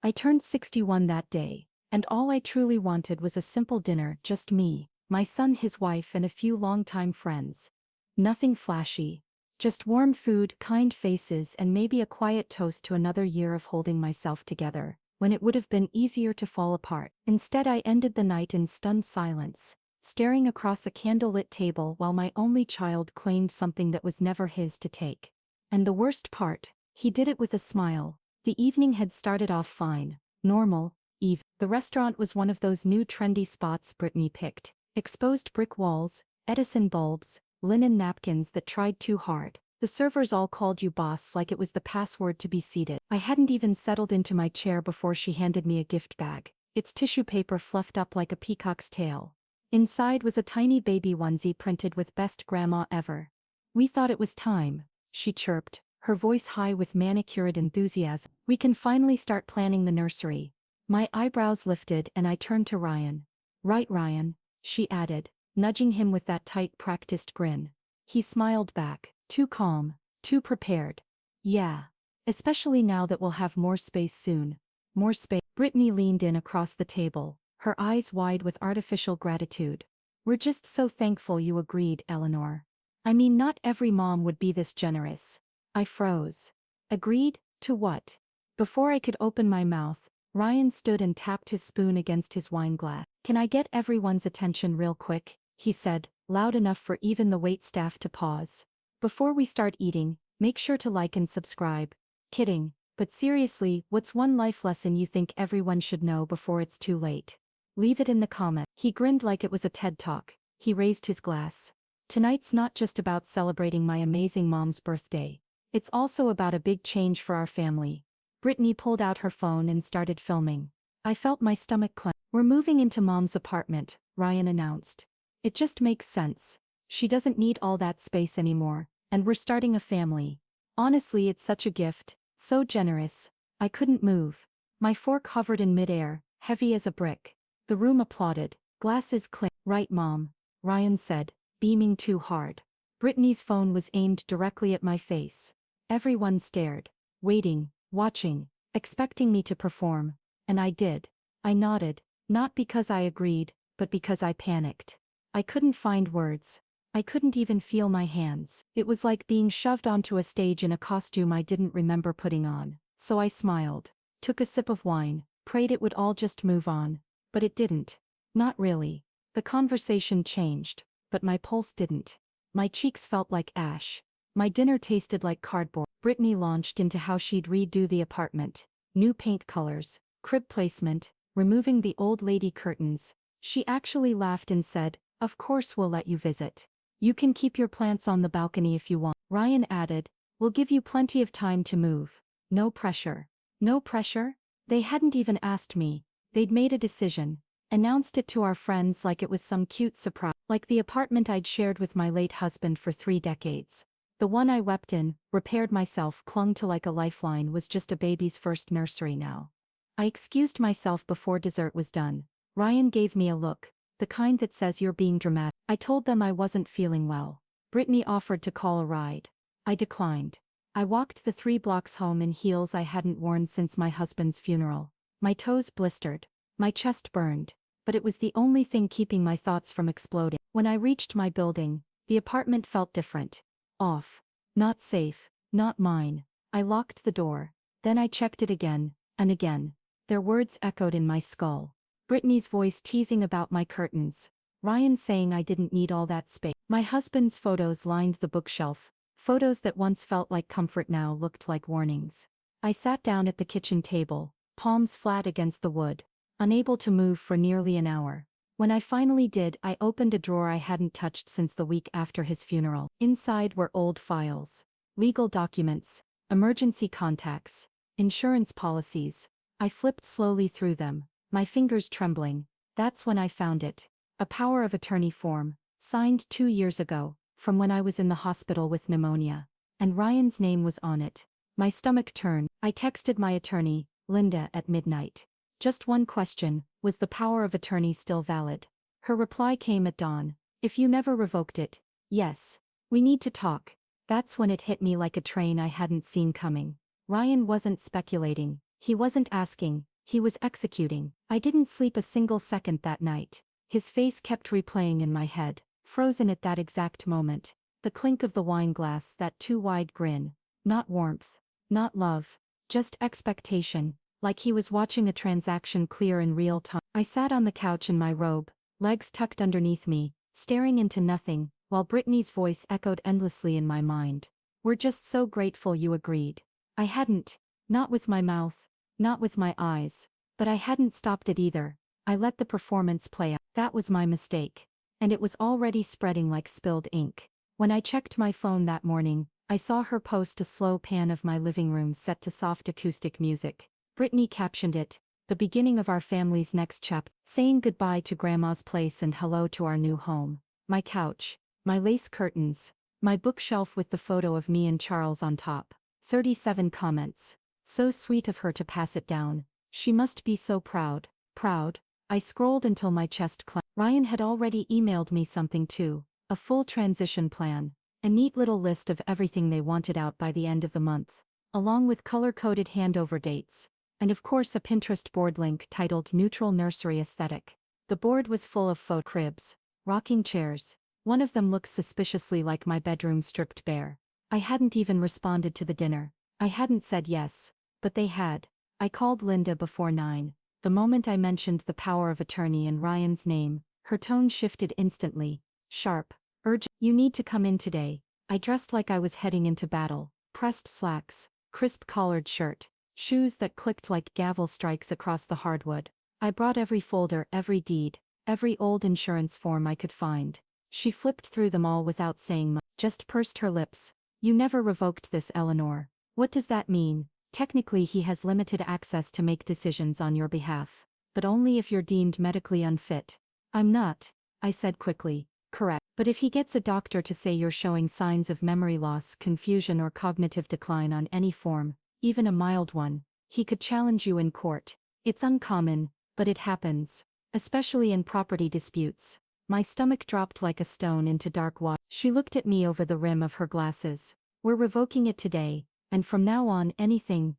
I turned 61 that day, and all I truly wanted was a simple dinner, just me, my son, his wife, and a few longtime friends. Nothing flashy. Just warm food, kind faces, and maybe a quiet toast to another year of holding myself together, when it would have been easier to fall apart. Instead, I ended the night in stunned silence, staring across a candlelit table while my only child claimed something that was never his to take. And the worst part, he did it with a smile. The evening had started off fine, normal, even. The restaurant was one of those new trendy spots Brittany picked. Exposed brick walls, Edison bulbs, linen napkins that tried too hard. The servers all called you boss like it was the password to be seated. I hadn't even settled into my chair before she handed me a gift bag, its tissue paper fluffed up like a peacock's tail. Inside was a tiny baby onesie printed with "Best Grandma Ever." "We thought it was time," she chirped, her voice high with manicured enthusiasm. "We can finally start planning the nursery." My eyebrows lifted and I turned to Ryan. "Right, Ryan," she added, nudging him with that tight, practiced grin. He smiled back, too calm, too prepared. "Yeah. Especially now that we'll have more space soon." More space. Brittany leaned in across the table, her eyes wide with artificial gratitude. "We're just so thankful you agreed, Eleanor. I mean, not every mom would be this generous." I froze. Agreed? To what? Before I could open my mouth, Ryan stood and tapped his spoon against his wine glass. "Can I get everyone's attention real quick?" he said, loud enough for even the waitstaff to pause. "Before we start eating, make sure to like and subscribe." Kidding, but seriously, what's one life lesson you think everyone should know before it's too late? Leave it in the comments. He grinned like it was a TED Talk. He raised his glass. "Tonight's not just about celebrating my amazing mom's birthday. It's also about a big change for our family." Brittany pulled out her phone and started filming. I felt my stomach clench. "We're moving into Mom's apartment," Ryan announced. "It just makes sense. She doesn't need all that space anymore, and we're starting a family. Honestly, it's such a gift, so generous." I couldn't move. My fork hovered in midair, heavy as a brick. The room applauded. Glasses clinked. "Right, Mom," Ryan said, beaming too hard. Brittany's phone was aimed directly at my face. Everyone stared, waiting, watching, expecting me to perform. And I did. I nodded, not because I agreed, but because I panicked. I couldn't find words. I couldn't even feel my hands. It was like being shoved onto a stage in a costume I didn't remember putting on. So I smiled, took a sip of wine, prayed it would all just move on. But it didn't. Not really. The conversation changed, but my pulse didn't. My cheeks felt like ash. My dinner tasted like cardboard. Brittany launched into how she'd redo the apartment. New paint colors, crib placement, removing the old lady curtains. She actually laughed and said, "Of course we'll let you visit. You can keep your plants on the balcony if you want." Ryan added, "We'll give you plenty of time to move. No pressure." No pressure? They hadn't even asked me. They'd made a decision, announced it to our friends like it was some cute surprise. Like the apartment I'd shared with my late husband for 3 decades. The one I wept in, repaired myself, clung to like a lifeline, was just a baby's first nursery now. I excused myself before dessert was done. Ryan gave me a look, the kind that says you're being dramatic. I told them I wasn't feeling well. Brittany offered to call a ride. I declined. I walked the 3 blocks home in heels I hadn't worn since my husband's funeral. My toes blistered. My chest burned. But it was the only thing keeping my thoughts from exploding. When I reached my building, the apartment felt different. Off. Not safe. Not mine. I locked the door. Then I checked it again, and again. Their words echoed in my skull. Brittany's voice teasing about my curtains. Ryan saying I didn't need all that space. My husband's photos lined the bookshelf. Photos that once felt like comfort now looked like warnings. I sat down at the kitchen table, palms flat against the wood, unable to move for nearly an hour. When I finally did, I opened a drawer I hadn't touched since the week after his funeral. Inside were old files, legal documents, emergency contacts, insurance policies. I flipped slowly through them, my fingers trembling. That's when I found it. A power of attorney form, signed 2 years ago, from when I was in the hospital with pneumonia. And Ryan's name was on it. My stomach turned. I texted my attorney, Linda, at midnight. Just one question: was the power of attorney still valid? Her reply came at dawn. "If you never revoked it, yes. We need to talk." That's when it hit me like a train I hadn't seen coming. Ryan wasn't speculating. He wasn't asking, He was executing. I didn't sleep a single second that night. His face kept replaying in my head, frozen at that exact moment. The clink of the wine glass, that too wide grin. Not warmth. Not love. Just expectation, like he was watching a transaction clear in real time. I sat on the couch in my robe, legs tucked underneath me, staring into nothing, while Brittany's voice echoed endlessly in my mind. "We're just so grateful you agreed." I hadn't. Not with my mouth. Not with my eyes. But I hadn't stopped it either. I let the performance play out. That was my mistake. And it was already spreading like spilled ink. When I checked my phone that morning, I saw her post a slow pan of my living room set to soft acoustic music. Brittany captioned it, "The beginning of our family's next chapter," saying goodbye to Grandma's place and hello to our new home. My couch, my lace curtains, my bookshelf with the photo of me and Charles on top. 37 comments. So sweet of her to pass it down. She must be so proud. Proud. I scrolled until my chest clenched. Ryan had already emailed me something too. A full transition plan. A neat little list of everything they wanted out by the end of the month. Along with color-coded handover dates. And of course a Pinterest board link titled Neutral Nursery Aesthetic. The board was full of faux cribs, rocking chairs. One of them looked suspiciously like my bedroom stripped bare. I hadn't even responded to the dinner. I hadn't said yes. But they had. I called Linda before 9. The moment I mentioned the power of attorney and Ryan's name, her tone shifted instantly. Sharp. Urgent. "You need to come in today." I dressed like I was heading into battle. Pressed slacks, crisp collared shirt, shoes that clicked like gavel strikes across the hardwood. I brought every folder, every deed, every old insurance form I could find. She flipped through them all without saying much, just pursed her lips. "You never revoked this, Eleanor." "What does that mean?" "Technically he has limited access to make decisions on your behalf. But only if you're deemed medically unfit." "I'm not," I said quickly. "Correct. But if he gets a doctor to say you're showing signs of memory loss, confusion or cognitive decline on any form, even a mild one, he could challenge you in court. It's uncommon, but it happens. Especially in property disputes." My stomach dropped like a stone into dark water. She looked at me over the rim of her glasses. "We're revoking it today, and from now on anything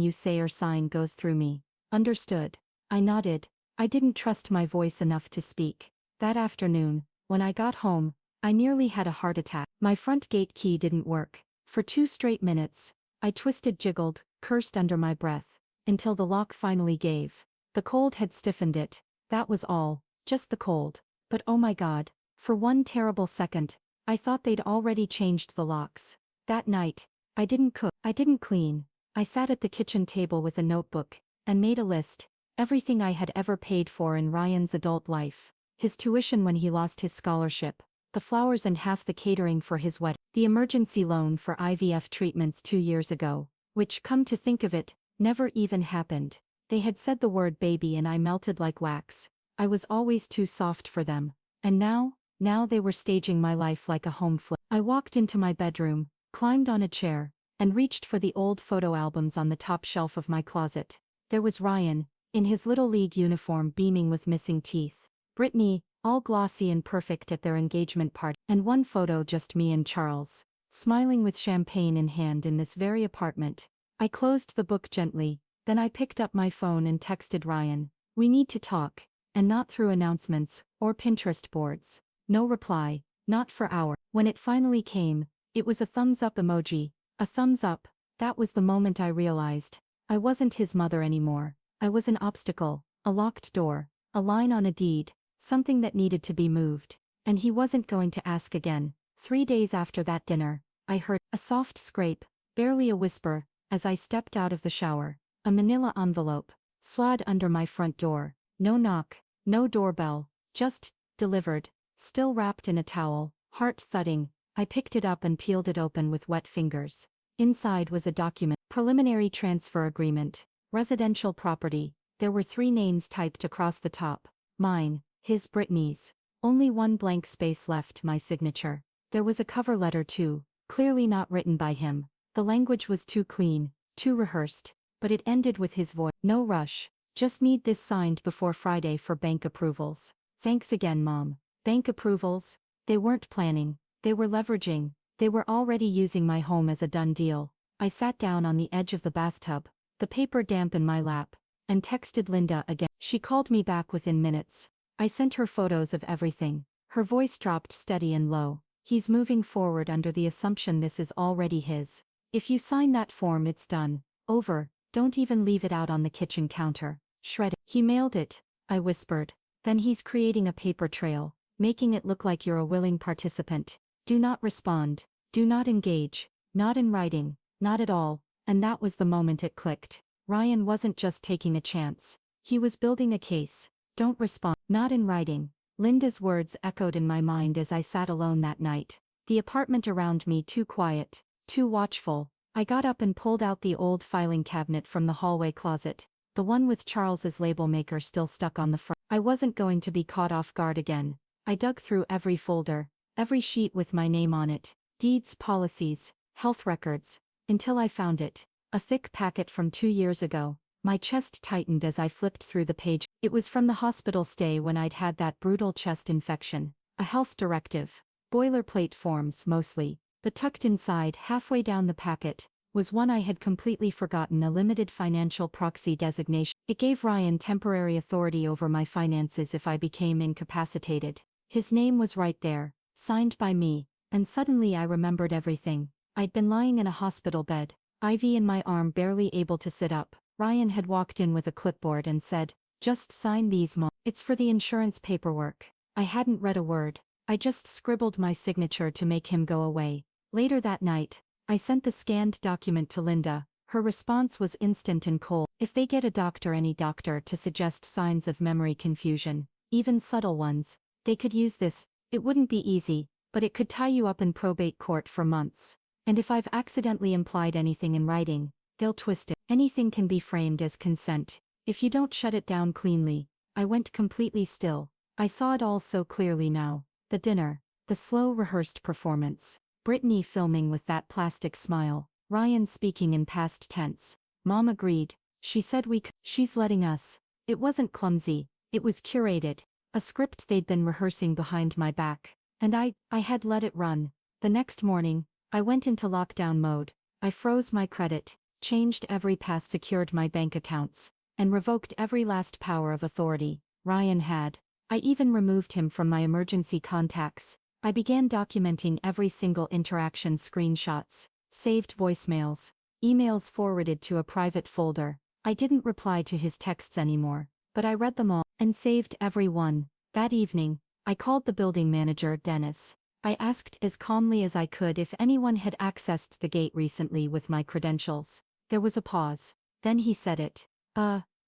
you say or sign goes through me." "Understood." I nodded. I didn't trust my voice enough to speak. That afternoon, when I got home, I nearly had a heart attack. My front gate key didn't work. For 2 straight minutes, I twisted, jiggled, cursed under my breath, until the lock finally gave. The cold had stiffened it. That was all, just the cold. But oh my God, for one terrible second, I thought they'd already changed the locks. That night, I didn't cook, I didn't clean. I sat at the kitchen table with a notebook, and made a list. Everything I had ever paid for in Ryan's adult life. His tuition when he lost his scholarship, the flowers and half the catering for his wedding, the emergency loan for IVF treatments 2 years ago, which, come to think of it, never even happened. They had said the word baby and I melted like wax. I was always too soft for them. And now they were staging my life like a home flip. I walked into my bedroom, climbed on a chair, and reached for the old photo albums on the top shelf of my closet. There was Ryan, in his Little League uniform beaming with missing teeth. Brittany, all glossy and perfect at their engagement party. And one photo just me and Charles, smiling with champagne in hand in this very apartment. I closed the book gently, then I picked up my phone and texted Ryan, "We need to talk." And not through announcements, or Pinterest boards. No reply, not for hours. When it finally came, it was a thumbs up emoji. A thumbs up. That was the moment I realized. I wasn't his mother anymore. I was an obstacle, a locked door, a line on a deed, something that needed to be moved. And he wasn't going to ask again. 3 days after that dinner, I heard a soft scrape, barely a whisper, as I stepped out of the shower. A manila envelope, slid under my front door. No knock, no doorbell, just, delivered, still wrapped in a towel, heart thudding. I picked it up and peeled it open with wet fingers. Inside was a document, preliminary transfer agreement, residential property. There were 3 names typed across the top. Mine, his, Brittany's. Only one blank space left, my signature. There was a cover letter too, clearly not written by him. The language was too clean, too rehearsed, but it ended with his voice. "No rush. Just need this signed before Friday for bank approvals. Thanks again, Mom." Bank approvals? They weren't planning. They were leveraging. They were already using my home as a done deal. I sat down on the edge of the bathtub, the paper damp in my lap, and texted Linda again. She called me back within minutes. I sent her photos of everything. Her voice dropped steady and low. He's moving forward under the assumption this is already his. If you sign that form, it's done. Over. Don't even leave it out on the kitchen counter. Shred it. He mailed it, I whispered. Then he's creating a paper trail, making it look like you're a willing participant. Do not respond. Do not engage. Not in writing. Not at all. And that was the moment it clicked. Ryan wasn't just taking a chance. He was building a case. Don't respond. Not in writing. Linda's words echoed in my mind as I sat alone that night. The apartment around me too quiet, too watchful. I got up and pulled out the old filing cabinet from the hallway closet, the one with Charles's label maker still stuck on the front. I wasn't going to be caught off guard again. I dug through every folder, every sheet with my name on it, deeds, policies, health records, until I found it. A thick packet from 2 years ago. My chest tightened as I flipped through the page. It was from the hospital stay when I'd had that brutal chest infection. A health directive. Boilerplate forms mostly, but tucked inside, halfway down the packet, was one I had completely forgotten: a limited financial proxy designation. It gave Ryan temporary authority over my finances if I became incapacitated. His name was right there, signed by me, and suddenly I remembered everything. I'd been lying in a hospital bed, IV in my arm, barely able to sit up. Ryan had walked in with a clipboard and said, "Just sign these, Mom. It's for the insurance paperwork." I hadn't read a word. I just scribbled my signature to make him go away. Later that night, I sent the scanned document to Linda. Her response was instant and cold. If they get a doctor, any doctor, to suggest signs of memory confusion, even subtle ones, they could use this. It wouldn't be easy, but it could tie you up in probate court for months. And if I've accidentally implied anything in writing, they'll twist it. Anything can be framed as consent, if you don't shut it down cleanly. I went completely still. I saw it all so clearly now. The dinner, the slow rehearsed performance, Brittany filming with that plastic smile, Ryan speaking in past tense. Mom agreed. She said we could. She's letting us. It wasn't clumsy, it was curated. A script they'd been rehearsing behind my back. And I had let it run. The next morning, I went into lockdown mode. I froze my credit, changed every pass, secured my bank accounts, and revoked every last power of authority Ryan had. I even removed him from my emergency contacts. I began documenting every single interaction: screenshots, saved voicemails, emails forwarded to a private folder. I didn't reply to his texts anymore, but I read them all, and saved every one. That evening, I called the building manager, Dennis. I asked as calmly as I could if anyone had accessed the gate recently with my credentials. There was a pause. Then he said it.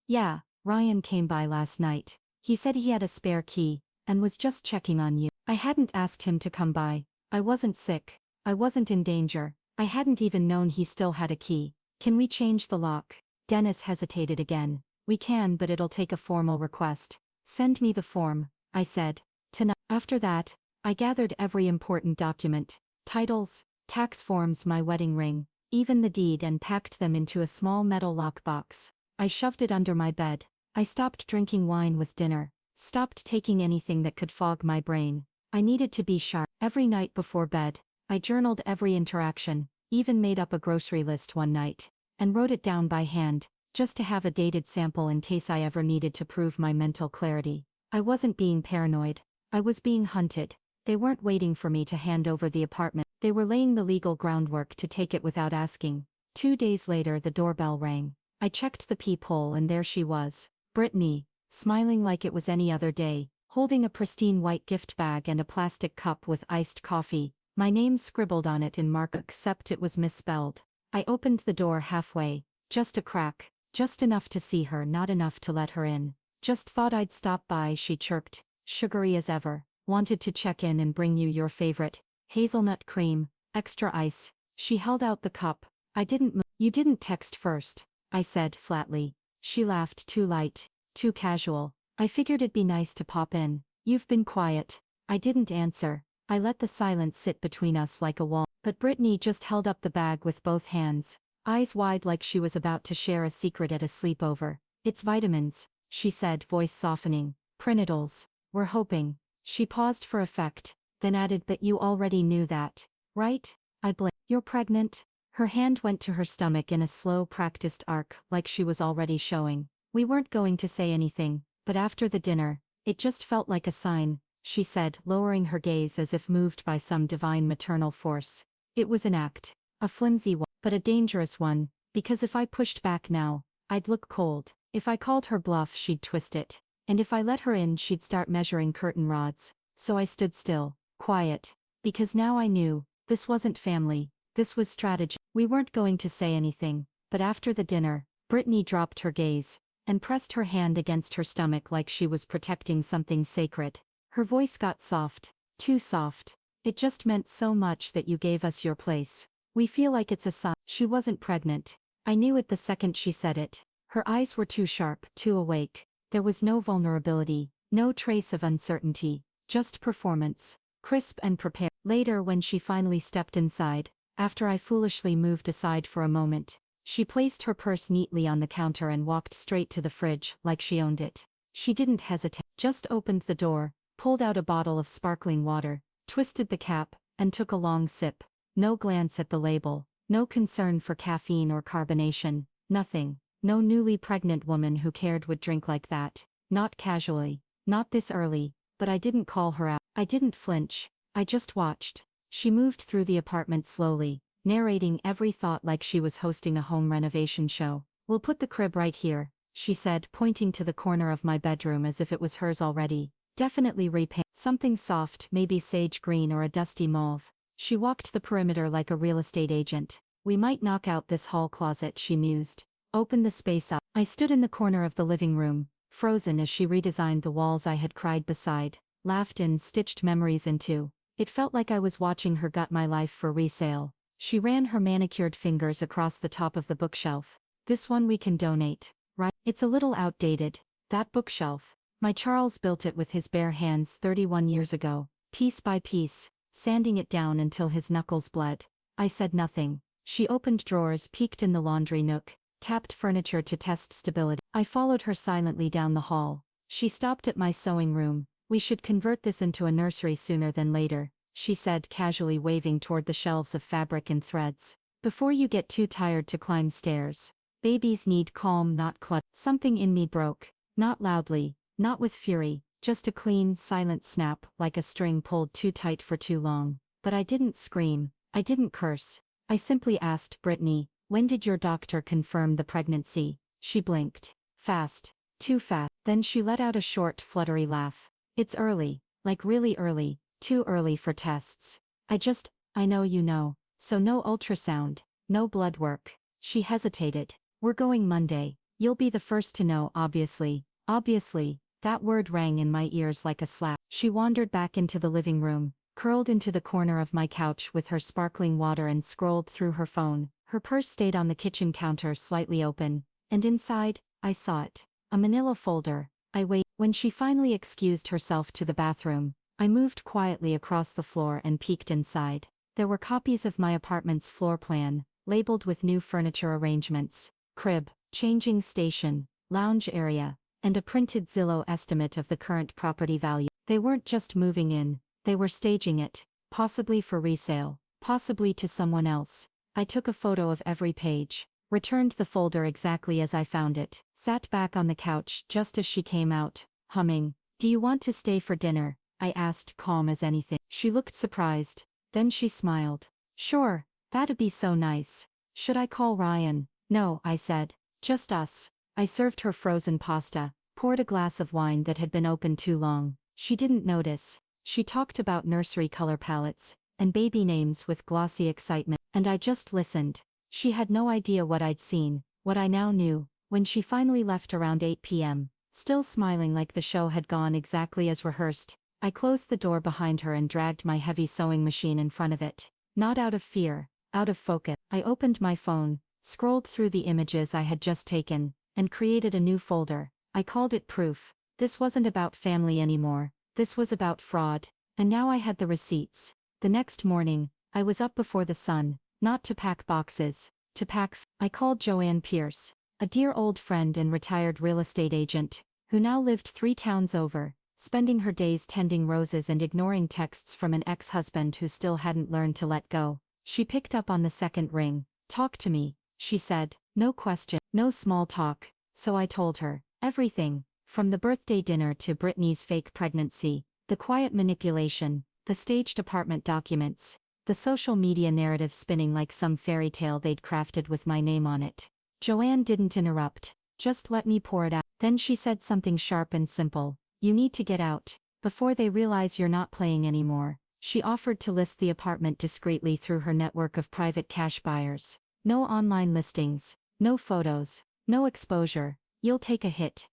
Yeah, Ryan came by last night. He said he had a spare key, and was just checking on you. I hadn't asked him to come by. I wasn't sick. I wasn't in danger. I hadn't even known he still had a key. Can we change the lock? Dennis hesitated again. We can, but it'll take a formal request. Send me the form, I said. Tonight. After that, I gathered every important document, titles, tax forms, my wedding ring, even the deed, and packed them into a small metal lockbox. I shoved it under my bed. I stopped drinking wine with dinner, stopped taking anything that could fog my brain. I needed to be sharp. Every night before bed, I journaled every interaction, even made up a grocery list one night, and wrote it down by hand, just to have a dated sample in case I ever needed to prove my mental clarity. I wasn't being paranoid. I was being hunted. They weren't waiting for me to hand over the apartment. They were laying the legal groundwork to take it without asking. 2 days later, the doorbell rang. I checked the peephole, and there she was. Brittany, smiling like it was any other day, holding a pristine white gift bag and a plastic cup with iced coffee, my name scribbled on it in marker, except it was misspelled. I opened the door halfway, just a crack, just enough to see her, not enough to let her in. Just thought I'd stop by, she chirped, sugary as ever. Wanted to check in and bring you your favorite hazelnut cream, extra ice. She held out the cup. I didn't move. You didn't text first, I said flatly. She laughed, too light, too casual. I figured it'd be nice to pop in. You've been quiet. I didn't answer. I let the silence sit between us like a wall. But Brittany just held up the bag with both hands, eyes wide like she was about to share a secret at a sleepover. It's vitamins, she said, voice softening. Prenatals. We're hoping. She paused for effect, then added, but you already knew that, right? I blinked. You're pregnant? Her hand went to her stomach in a slow, practiced arc, like she was already showing. We weren't going to say anything, but after the dinner, it just felt like a sign, she said, lowering her gaze as if moved by some divine maternal force. It was an act. A flimsy one, but a dangerous one, because if I pushed back now, I'd look cold. If I called her bluff, she'd twist it. And if I let her in, she'd start measuring curtain rods. So I stood still, quiet. Because now I knew, this wasn't family, this was strategy. We weren't going to say anything, but after the dinner, Brittany dropped her gaze, and pressed her hand against her stomach like she was protecting something sacred. Her voice got soft, too soft. It just meant so much that you gave us your place. We feel like it's a sign. She wasn't pregnant. I knew it the second she said it. Her eyes were too sharp, too awake. There was no vulnerability, no trace of uncertainty, just performance, crisp and prepared. Later, when she finally stepped inside, after I foolishly moved aside for a moment, she placed her purse neatly on the counter and walked straight to the fridge like she owned it. She didn't hesitate, just opened the door, pulled out a bottle of sparkling water, twisted the cap, and took a long sip. No glance at the label, no concern for caffeine or carbonation, nothing. No newly pregnant woman who cared would drink like that. Not casually, not this early, but I didn't call her out. I didn't flinch, I just watched. She moved through the apartment slowly, narrating every thought like she was hosting a home renovation show. We'll put the crib right here, she said, pointing to the corner of my bedroom as if it was hers already. Definitely repaint. Something soft, maybe sage green or a dusty mauve. She walked the perimeter like a real estate agent. We might knock out this hall closet, she mused. Open the space up. I stood in the corner of the living room, frozen as she redesigned the walls I had cried beside, laughed and stitched memories into. It felt like I was watching her gut my life for resale. She ran her manicured fingers across the top of the bookshelf. This one we can donate, right? It's a little outdated, that bookshelf. My Charles built it with his bare hands 31 years ago, piece by piece, sanding it down until his knuckles bled. I said nothing. She opened drawers, peeked in the laundry nook, tapped furniture to test stability. I followed her silently down the hall. She stopped at my sewing room. We should convert this into a nursery sooner than later, she said, casually waving toward the shelves of fabric and threads. Before you get too tired to climb stairs. Babies need calm, not clutter. Something in me broke, not loudly, not with fury, just a clean, silent snap, like a string pulled too tight for too long. But I didn't scream, I didn't curse. I simply asked, Brittany, when did your doctor confirm the pregnancy? She blinked. Fast. Too fast. Then she let out a short, fluttery laugh. It's early, like really early, too early for tests. I know you know. So no ultrasound, no blood work. She hesitated. We're going Monday. You'll be the first to know, obviously. Obviously. That word rang in my ears like a slap. She wandered back into the living room, curled into the corner of my couch with her sparkling water and scrolled through her phone. Her purse stayed on the kitchen counter slightly open, and inside, I saw it. A manila folder. I waited. When she finally excused herself to the bathroom, I moved quietly across the floor and peeked inside. There were copies of my apartment's floor plan, labeled with new furniture arrangements, crib, changing station, lounge area, and a printed Zillow estimate of the current property value. They weren't just moving in, they were staging it, possibly for resale, possibly to someone else. I took a photo of every page, returned the folder exactly as I found it, sat back on the couch just as she came out, humming. Do you want to stay for dinner? I asked, calm as anything. She looked surprised, then she smiled. Sure, that'd be so nice. Should I call Ryan? No, I said. Just us. I served her frozen pasta, poured a glass of wine that had been open too long. She didn't notice. She talked about nursery color palettes, and baby names with glossy excitement, and I just listened. She had no idea what I'd seen, what I now knew. When she finally left around 8 p.m., still smiling like the show had gone exactly as rehearsed, I closed the door behind her and dragged my heavy sewing machine in front of it. Not out of fear, out of focus. I opened my phone, scrolled through the images I had just taken, and created a new folder. I called it Proof. This wasn't about family anymore, this was about fraud. And now I had the receipts. The next morning, I was up before the sun, not to pack boxes, to pack. I called Joanne Pierce, a dear old friend and retired real estate agent, who now lived 3 towns over, spending her days tending roses and ignoring texts from an ex-husband who still hadn't learned to let go. She picked up on the second ring. Talk to me, she said. No question, no small talk, so I told her. Everything, from the birthday dinner to Brittany's fake pregnancy, the quiet manipulation, the staged apartment documents, the social media narrative spinning like some fairy tale they'd crafted with my name on it. Joanne didn't interrupt, just let me pour it out. Then she said something sharp and simple. You need to get out, before they realize you're not playing anymore. She offered to list the apartment discreetly through her network of private cash buyers. No online listings, no photos, no exposure. You'll take a hit,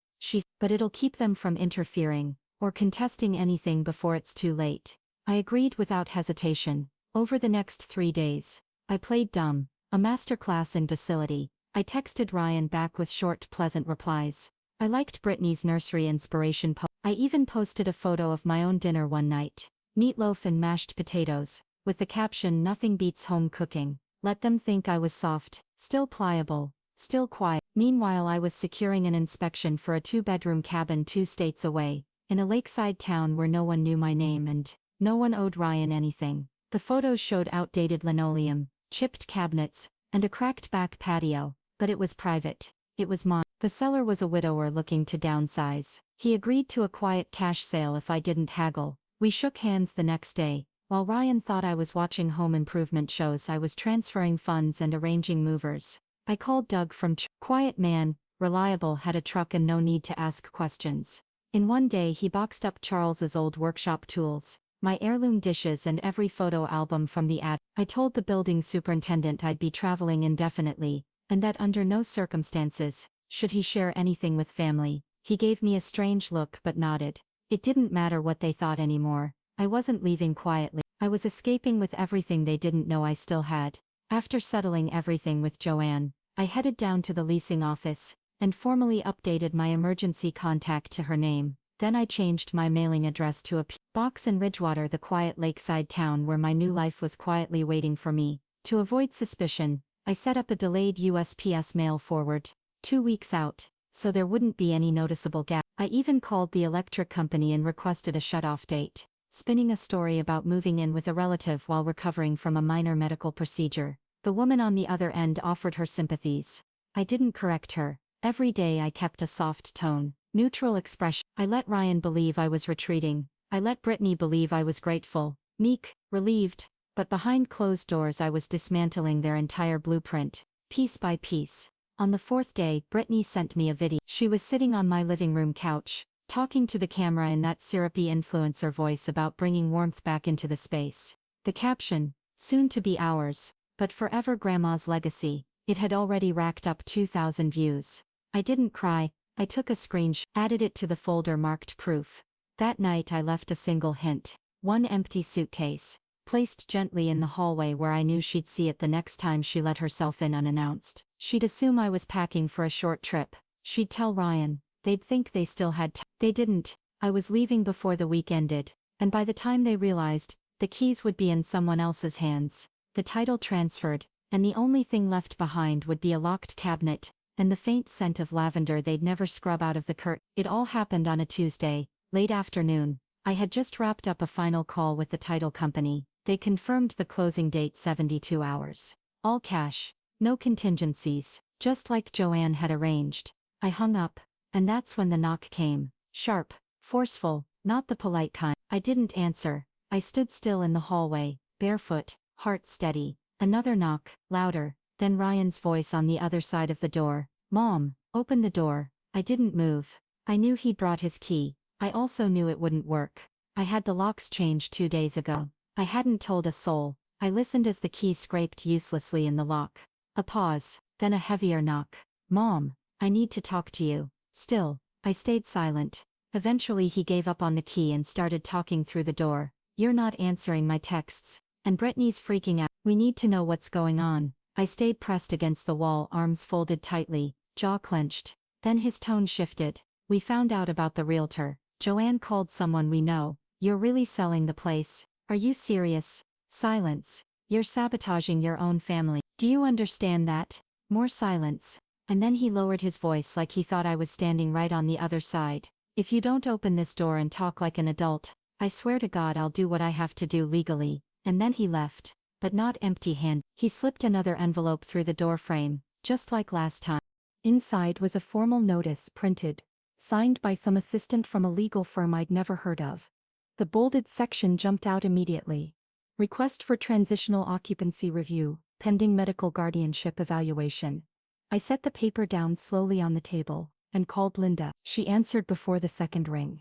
but it'll keep them from interfering, or contesting anything before it's too late. I agreed without hesitation. Over the next 3 days, I played dumb, a masterclass in docility. I texted Ryan back with short, pleasant replies. I liked Brittany's nursery inspiration post. I even posted a photo of my own dinner one night. Meatloaf and mashed potatoes, with the caption "Nothing beats home cooking." Let them think I was soft, still pliable, still quiet. Meanwhile, I was securing an inspection for a 2-bedroom cabin 2 states away, in a lakeside town where no one knew my name and no one owed Ryan anything. The photos showed outdated linoleum, chipped cabinets, and a cracked back patio, but it was private. It was mine. The seller was a widower looking to downsize. He agreed to a quiet cash sale if I didn't haggle. We shook hands the next day. While Ryan thought I was watching home improvement shows, I was transferring funds and arranging movers. I called Doug from quiet man, reliable, had a truck and no need to ask questions. In one day he boxed up Charles's old workshop tools, my heirloom dishes and every photo album from the ad. I told the building superintendent I'd be traveling indefinitely, and that under no circumstances should he share anything with family. He gave me a strange look but nodded. It didn't matter what they thought anymore. I wasn't leaving quietly. I was escaping with everything they didn't know I still had. After settling everything with Joanne, I headed down to the leasing office and formally updated my emergency contact to her name. Then I changed my mailing address to a box in Ridgewater, the quiet lakeside town where my new life was quietly waiting for me. To avoid suspicion, I set up a delayed USPS mail forward, 2 weeks out, so there wouldn't be any noticeable gap. I even called the electric company and requested a shut-off date, spinning a story about moving in with a relative while recovering from a minor medical procedure. The woman on the other end offered her sympathies. I didn't correct her. Every day I kept a soft tone, neutral expression. I let Ryan believe I was retreating. I let Brittany believe I was grateful, meek, relieved, but behind closed doors I was dismantling their entire blueprint, piece by piece. On the 4th day, Brittany sent me a video. She was sitting on my living room couch, talking to the camera in that syrupy influencer voice about bringing warmth back into the space. The caption, "Soon to be ours, but forever Grandma's legacy." It had already racked up 2,000 views. I didn't cry. I took a screenshot, added it to the folder marked proof. That night I left a single hint. One empty suitcase, placed gently in the hallway where I knew she'd see it the next time she let herself in unannounced. She'd assume I was packing for a short trip. She'd tell Ryan. They'd think they still had time. They didn't. I was leaving before the week ended, and by the time they realized, the keys would be in someone else's hands. The title transferred, and the only thing left behind would be a locked cabinet, and the faint scent of lavender they'd never scrub out of the curtain. It all happened on a Tuesday, late afternoon. I had just wrapped up a final call with the title company. They confirmed the closing date 72 hours. All cash, no contingencies, just like Joanne had arranged. I hung up, and that's when the knock came. Sharp, forceful, not the polite kind. I didn't answer. I stood still in the hallway, barefoot, heart steady. Another knock, louder, then Ryan's voice on the other side of the door. "Mom, open the door." I didn't move. I knew he'd brought his key. I also knew it wouldn't work. I had the locks changed 2 days ago. I hadn't told a soul. I listened as the key scraped uselessly in the lock. A pause, then a heavier knock. "Mom, I need to talk to you." Still, I stayed silent. Eventually he gave up on the key and started talking through the door. "You're not answering my texts. And Brittany's freaking out. We need to know what's going on." I stayed pressed against the wall, arms folded tightly, jaw clenched. Then his tone shifted. "We found out about the realtor. Joanne called someone we know. You're really selling the place. Are you serious?" Silence. "You're sabotaging your own family. Do you understand that?" More silence. And then he lowered his voice like he thought I was standing right on the other side. "If you don't open this door and talk like an adult, I swear to God I'll do what I have to do legally." And then he left. But not empty-handed. He slipped another envelope through the doorframe, just like last time. Inside was a formal notice printed, signed by some assistant from a legal firm I'd never heard of. The bolded section jumped out immediately. Request for transitional occupancy review, pending medical guardianship evaluation. I set the paper down slowly on the table, and called Linda. She answered before the second ring.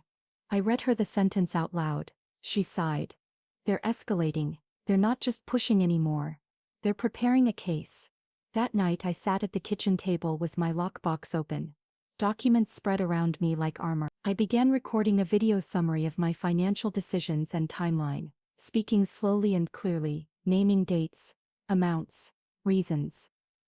I read her the sentence out loud. She sighed. They're escalating, they're not just pushing anymore. They're preparing a case. That night I sat at the kitchen table with my lockbox open. Documents spread around me like armor. I began recording a video summary of my financial decisions and timeline, speaking slowly and clearly, naming dates, amounts, reasons.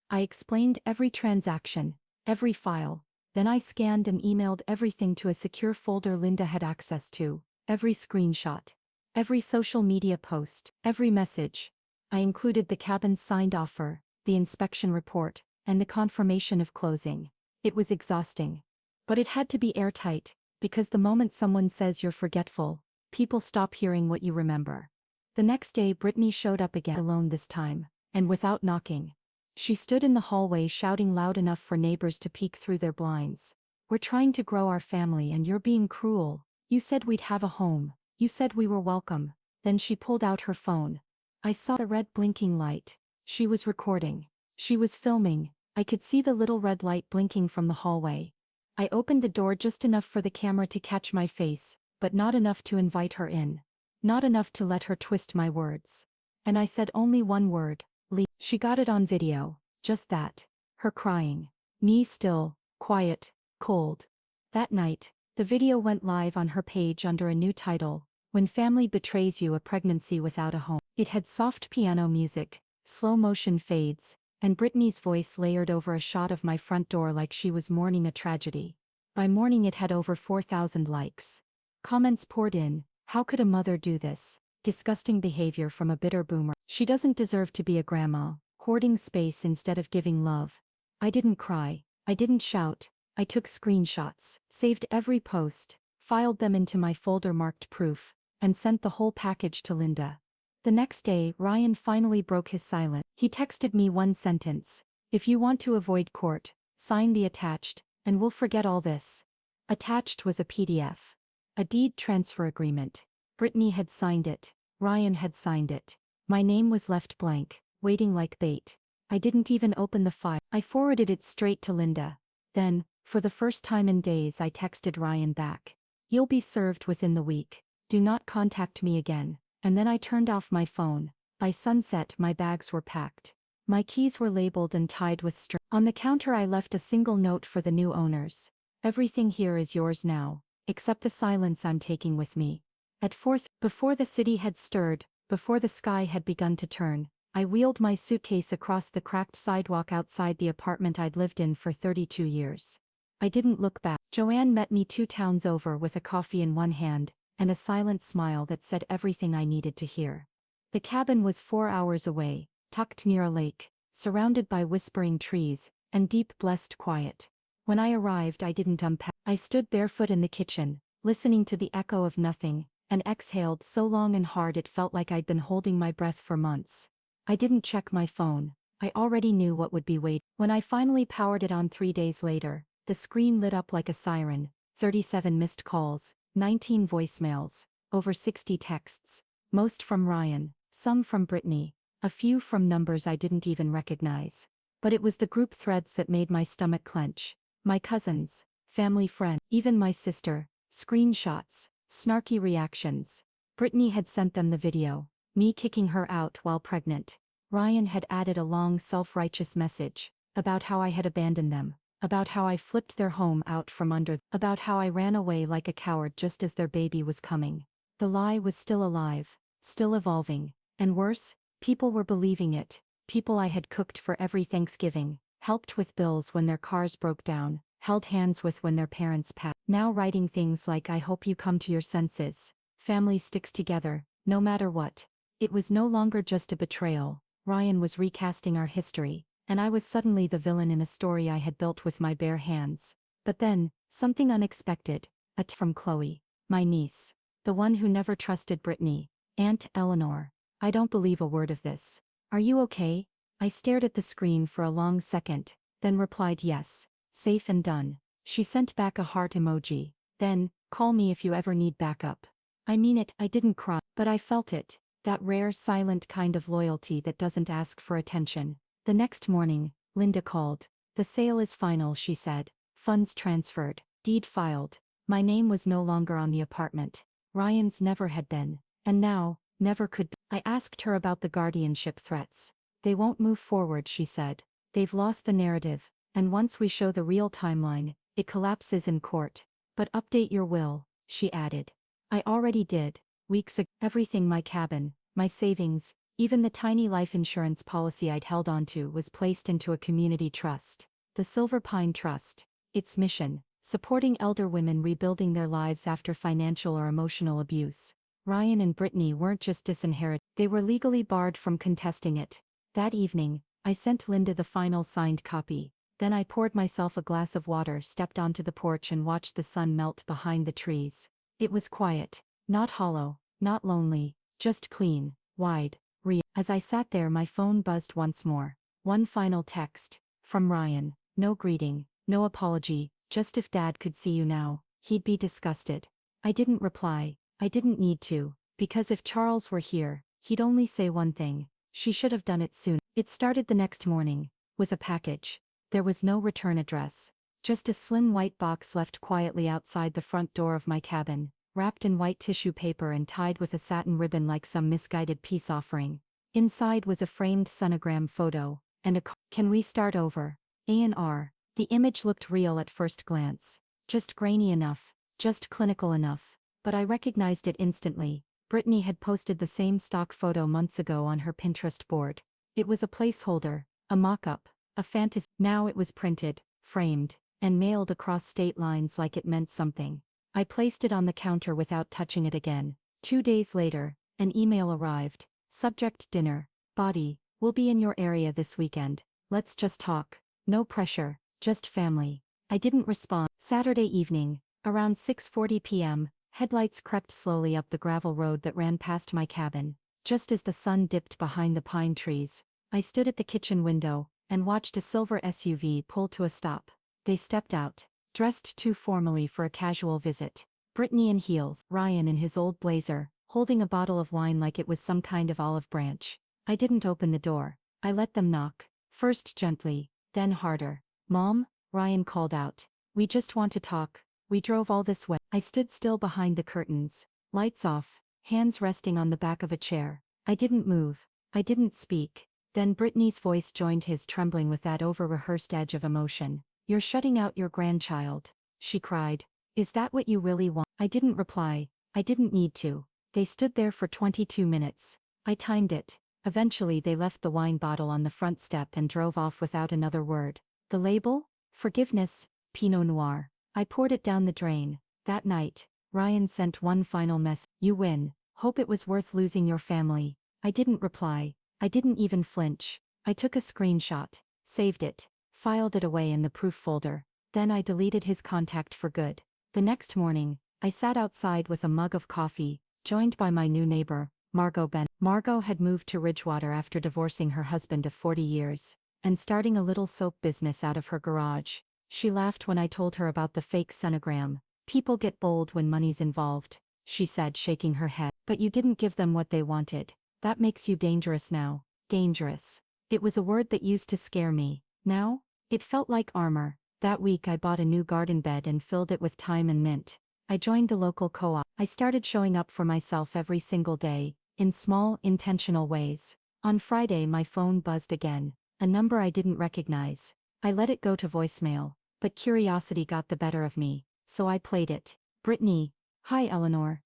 I explained every transaction, every file, then I scanned and emailed everything to a secure folder Linda had access to, every screenshot, every social media post, every message. I included the cabin's signed offer, the inspection report, and the confirmation of closing. It was exhausting. But it had to be airtight, because the moment someone says you're forgetful, people stop hearing what you remember. The next day Brittany showed up again, alone this time, and without knocking. She stood in the hallway shouting loud enough for neighbors to peek through their blinds. We're trying to grow our family and you're being cruel. You said we'd have a home. You said we were welcome. Then she pulled out her phone. I saw the red blinking light. She was recording. She was filming. I could see the little red light blinking from the hallway. I opened the door just enough for the camera to catch my face, but not enough to invite her in. Not enough to let her twist my words. And I said only one word, Lee. She got it on video, just that. Her crying. Me still, quiet, cold. That night, the video went live on her page under a new title, When Family Betrays You, a Pregnancy Without a Home. It had soft piano music, slow motion fades, and Brittany's voice layered over a shot of my front door like she was mourning a tragedy. By morning it had over 4,000 likes. Comments poured in. How could a mother do this? Disgusting behavior from a bitter boomer. She doesn't deserve to be a grandma, hoarding space instead of giving love. I didn't cry. I didn't shout. I took screenshots, saved every post, filed them into my folder marked proof, and sent the whole package to Linda. The next day, Ryan finally broke his silence. He texted me one sentence. If you want to avoid court, sign the attached, and we'll forget all this. Attached was a PDF. A deed transfer agreement. Brittany had signed it. Ryan had signed it. My name was left blank, waiting like bait. I didn't even open the file. I forwarded it straight to Linda. Then, for the first time in days, I texted Ryan back. You'll be served within the week. Do not contact me again. And then I turned off my phone. By sunset my bags were packed. My keys were labeled and tied with string. On the counter I left a single note for the new owners. Everything here is yours now, except the silence I'm taking with me. At 4:00, before the city had stirred, before the sky had begun to turn, I wheeled my suitcase across the cracked sidewalk outside the apartment I'd lived in for 32 years. I didn't look back. Joanne met me 2 towns over with a coffee in one hand, and a silent smile that said everything I needed to hear. The cabin was 4 hours away, tucked near a lake, surrounded by whispering trees, and deep blessed quiet. When I arrived I didn't unpack. I stood barefoot in the kitchen, listening to the echo of nothing, and exhaled so long and hard it felt like I'd been holding my breath for months. I didn't check my phone. I already knew what would be waiting. When I finally powered it on 3 days later, the screen lit up like a siren. 37 missed calls, 19 voicemails, over 60 texts, most from Ryan, some from Brittany, a few from numbers I didn't even recognize. But it was the group threads that made my stomach clench. My cousins, family friends, even my sister, screenshots, snarky reactions. Brittany had sent them the video, me kicking her out while pregnant. Ryan had added a long self-righteous message, about how I had abandoned them. About how I flipped their home out from under, about how I ran away like a coward just as their baby was coming. The lie was still alive, still evolving, and worse, people were believing it, people I had cooked for every Thanksgiving, helped with bills when their cars broke down, held hands with when their parents passed. Now writing things like I hope you come to your senses, family sticks together, no matter what. It was no longer just a betrayal. Ryan was recasting our history. And I was suddenly the villain in a story I had built with my bare hands. But then, something unexpected, a text from Chloe, my niece, the one who never trusted Brittany, Aunt Eleanor. I don't believe a word of this. Are you okay? I stared at the screen for a long second, then replied yes. Safe and done. She sent back a heart emoji. Then, call me if you ever need backup. I mean it, I didn't cry, but I felt it. That rare silent kind of loyalty that doesn't ask for attention. The next morning, Linda called. The sale is final, she said. Funds transferred. Deed filed. My name was no longer on the apartment. Ryan's never had been. And now, never could be. I asked her about the guardianship threats. They won't move forward, she said. They've lost the narrative, and once we show the real timeline, it collapses in court. But update your will, she added. I already did, weeks ago. Everything, my cabin, my savings, even the tiny life insurance policy I'd held onto, was placed into a community trust. The Silver Pine Trust. Its mission, supporting elder women rebuilding their lives after financial or emotional abuse. Ryan and Brittany weren't just disinherited, they were legally barred from contesting it. That evening, I sent Linda the final signed copy. Then I poured myself a glass of water, stepped onto the porch and watched the sun melt behind the trees. It was quiet, not hollow, not lonely, just clean, wide, real. As I sat there, my phone buzzed once more. One final text. From Ryan. No greeting, no apology, just if Dad could see you now, he'd be disgusted. I didn't reply. I didn't need to, because if Charles were here, he'd only say one thing. She should have done it soon. It started the next morning, with a package. There was no return address. Just a slim white box left quietly outside the front door of my cabin, wrapped in white tissue paper and tied with a satin ribbon like some misguided peace offering. Inside was a framed sonogram photo, and a "Can we start over? A&R. The image looked real at first glance. Just grainy enough, just clinical enough. But I recognized it instantly. Brittany had posted the same stock photo months ago on her Pinterest board. It was a placeholder, a mock-up, a fantasy. Now it was printed, framed, and mailed across state lines like it meant something. I placed it on the counter without touching it again. 2 days later, an email arrived. Subject: dinner. Body: we'll be in your area this weekend. Let's just talk. No pressure, just family. I didn't respond. Saturday evening, around 6:40 p.m., headlights crept slowly up the gravel road that ran past my cabin. Just as the sun dipped behind the pine trees, I stood at the kitchen window and watched a silver SUV pull to a stop. They stepped out, dressed too formally for a casual visit. Brittany in heels, Ryan in his old blazer, holding a bottle of wine like it was some kind of olive branch. I didn't open the door. I let them knock, first gently, then harder. Mom, Ryan called out. We just want to talk. We drove all this way. I stood still behind the curtains, lights off, hands resting on the back of a chair. I didn't move. I didn't speak. Then Brittany's voice joined his, trembling with that over-rehearsed edge of emotion. You're shutting out your grandchild, she cried. Is that what you really want? I didn't reply. I didn't need to. They stood there for 22 minutes. I timed it. Eventually they left the wine bottle on the front step and drove off without another word. The label? Forgiveness, Pinot Noir. I poured it down the drain. That night, Ryan sent one final message. You win. Hope it was worth losing your family. I didn't reply. I didn't even flinch. I took a screenshot, saved it, filed it away in the proof folder. Then I deleted his contact for good. The next morning, I sat outside with a mug of coffee, joined by my new neighbor, Margot Ben. Margot had moved to Ridgewater after divorcing her husband of 40 years, and starting a little soap business out of her garage. She laughed when I told her about the fake sonogram. People get bold when money's involved, she said, shaking her head. But you didn't give them what they wanted. That makes you dangerous now. Dangerous. It was a word that used to scare me. Now, it felt like armor. That week I bought a new garden bed and filled it with thyme and mint. I joined the local co-op. I started showing up for myself every single day, in small, intentional ways. On Friday my phone buzzed again, a number I didn't recognize. I let it go to voicemail, but curiosity got the better of me, so I played it. Brittany. Hi Eleanor.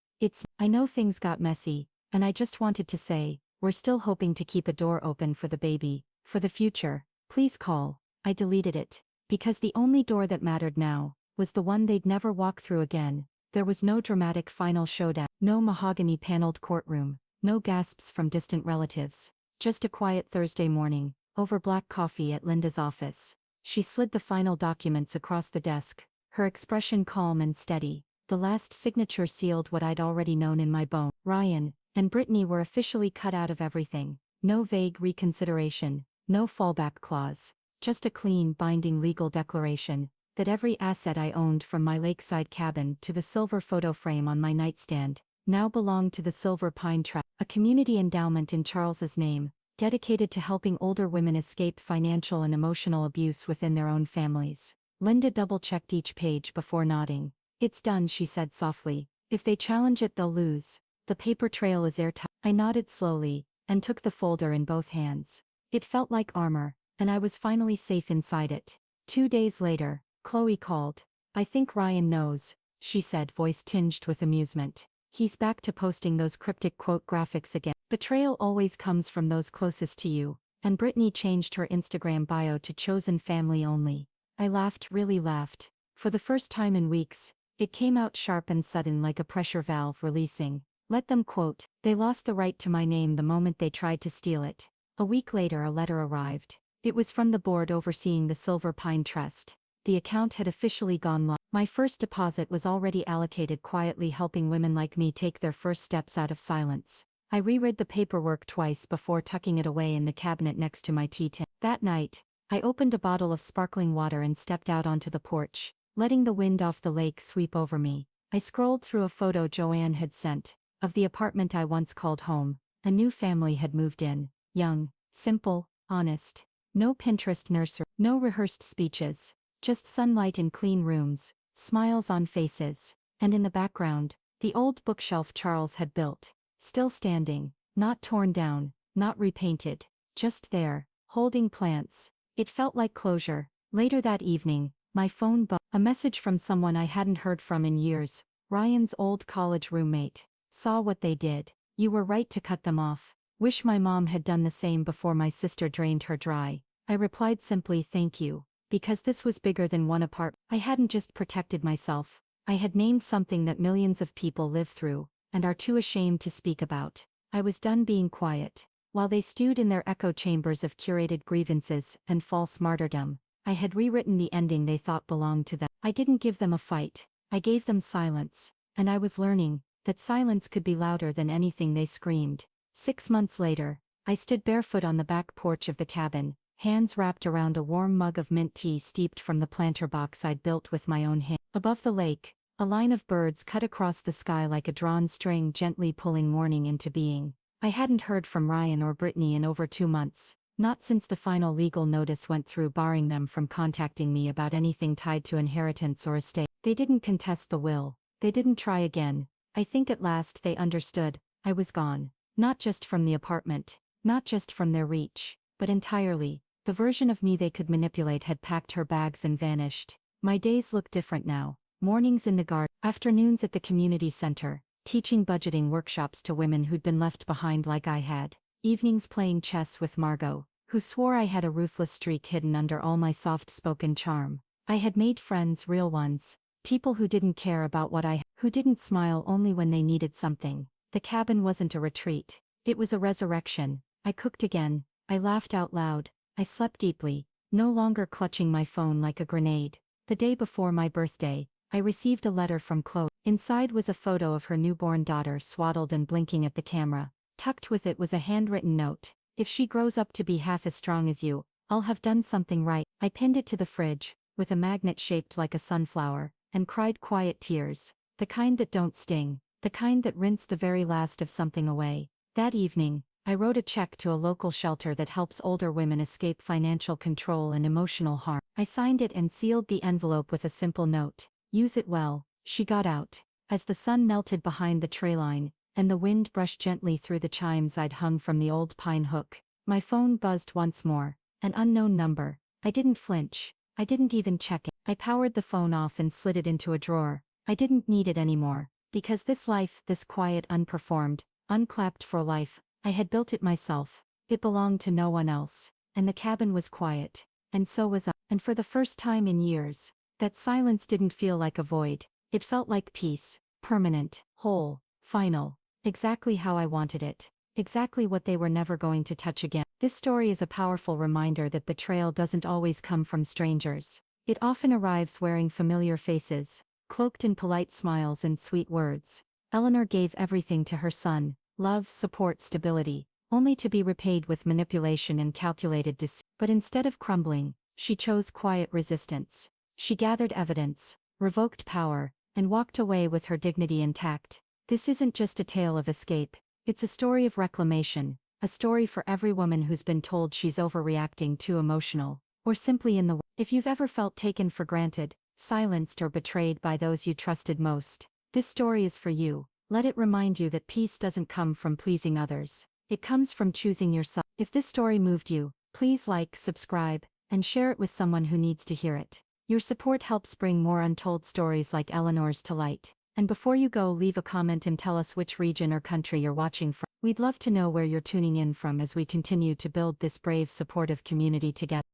I know things got messy, and I just wanted to say, we're still hoping to keep a door open for the baby, for the future. Please call. I deleted it, because the only door that mattered now was the one they'd never walk through again. There was no dramatic final showdown, no mahogany paneled courtroom, no gasps from distant relatives. Just a quiet Thursday morning, over black coffee at Linda's office. She slid the final documents across the desk, her expression calm and steady. The last signature sealed what I'd already known in my bones. Ryan and Brittany were officially cut out of everything. No vague reconsideration, no fallback clause. Just a clean, binding legal declaration. that every asset I owned from my lakeside cabin to the silver photo frame on my nightstand now belonged to the Silver Pine Trust, a community endowment in Charles's name, dedicated to helping older women escape financial and emotional abuse within their own families. Linda double-checked each page before nodding. "It's done," she said softly. "If they challenge it, they'll lose. The paper trail is airtight." I nodded slowly, and took the folder in both hands. It felt like armor, and I was finally safe inside it. 2 days later, Chloe called. "I think Ryan knows," she said, voice tinged with amusement. "He's back to posting those cryptic quote graphics again. Betrayal always comes from those closest to you." And Brittany changed her Instagram bio to chosen family only. I laughed, really laughed. For the first time in weeks, it came out sharp and sudden, like a pressure valve releasing. "Let them quote. They lost the right to my name the moment they tried to steal it." A week later a letter arrived. It was from the board overseeing the Silver Pine Trust. The account had officially gone live. My first deposit was already allocated, quietly helping women like me take their first steps out of silence. I reread the paperwork twice before tucking it away in the cabinet next to my tea tin. That night, I opened a bottle of sparkling water and stepped out onto the porch, letting the wind off the lake sweep over me. I scrolled through a photo Joanne had sent, of the apartment I once called home. A new family had moved in, young, simple, honest. No Pinterest nursery, no rehearsed speeches. Just sunlight in clean rooms, smiles on faces, and in the background, the old bookshelf Charles had built, still standing, not torn down, not repainted, just there, holding plants. It felt like closure. Later that evening, my phone buzzed. A message from someone I hadn't heard from in years, Ryan's old college roommate. "Saw what they did. You were right to cut them off. Wish my mom had done the same before my sister drained her dry." I replied simply, "Thank you." Because this was bigger than one apartment. I hadn't just protected myself, I had named something that millions of people live through, and are too ashamed to speak about. I was done being quiet. While they stewed in their echo chambers of curated grievances and false martyrdom, I had rewritten the ending they thought belonged to them. I didn't give them a fight, I gave them silence, and I was learning that silence could be louder than anything they screamed. 6 months later, I stood barefoot on the back porch of the cabin, hands wrapped around a warm mug of mint tea steeped from the planter box I'd built with my own hand. Above the lake, a line of birds cut across the sky like a drawn string, gently pulling morning into being. I hadn't heard from Ryan or Brittany in over 2 months, not since the final legal notice went through barring them from contacting me about anything tied to inheritance or estate. They didn't contest the will, they didn't try again. I think at last they understood. I was gone. Not just from the apartment, not just from their reach, but entirely. The version of me they could manipulate had packed her bags and vanished. My days looked different now. Mornings in the garden, afternoons at the community center, teaching budgeting workshops to women who'd been left behind like I had. Evenings playing chess with Margot, who swore I had a ruthless streak hidden under all my soft-spoken charm. I had made friends, real ones, people who didn't care about what I had, who didn't smile only when they needed something. The cabin wasn't a retreat. It was a resurrection. I cooked again. I laughed out loud. I slept deeply, no longer clutching my phone like a grenade. The day before my birthday, I received a letter from Chloe. Inside was a photo of her newborn daughter swaddled and blinking at the camera. Tucked with it was a handwritten note. "If she grows up to be half as strong as you, I'll have done something right." I pinned it to the fridge, with a magnet shaped like a sunflower, and cried quiet tears. The kind that don't sting, the kind that rinse the very last of something away. That evening, I wrote a check to a local shelter that helps older women escape financial control and emotional harm. I signed it and sealed the envelope with a simple note. "Use it well." She got out. As the sun melted behind the tray line, and the wind brushed gently through the chimes I'd hung from the old pine hook, my phone buzzed once more. An unknown number. I didn't flinch. I didn't even check it. I powered the phone off and slid it into a drawer. I didn't need it anymore. Because this life, this quiet, unperformed, unclapped for life, I had built it myself. It belonged to no one else. And the cabin was quiet. And so was I. And for the first time in years, that silence didn't feel like a void. It felt like peace. Permanent, whole, final. Exactly how I wanted it. Exactly what they were never going to touch again. This story is a powerful reminder that betrayal doesn't always come from strangers. It often arrives wearing familiar faces, cloaked in polite smiles and sweet words. Eleanor gave everything to her son. Love, support, stability, only to be repaid with manipulation and calculated deceit. But instead of crumbling, she chose quiet resistance. She gathered evidence, revoked power, and walked away with her dignity intact. This isn't just a tale of escape, it's a story of reclamation, a story for every woman who's been told she's overreacting, too emotional, or simply in the way. If you've ever felt taken for granted, silenced or betrayed by those you trusted most, this story is for you. Let it remind you that peace doesn't come from pleasing others. It comes from choosing yourself. If this story moved you, please like, subscribe, and share it with someone who needs to hear it. Your support helps bring more untold stories like Eleanor's to light. And before you go, leave a comment and tell us which region or country you're watching from. We'd love to know where you're tuning in from as we continue to build this brave, supportive community together.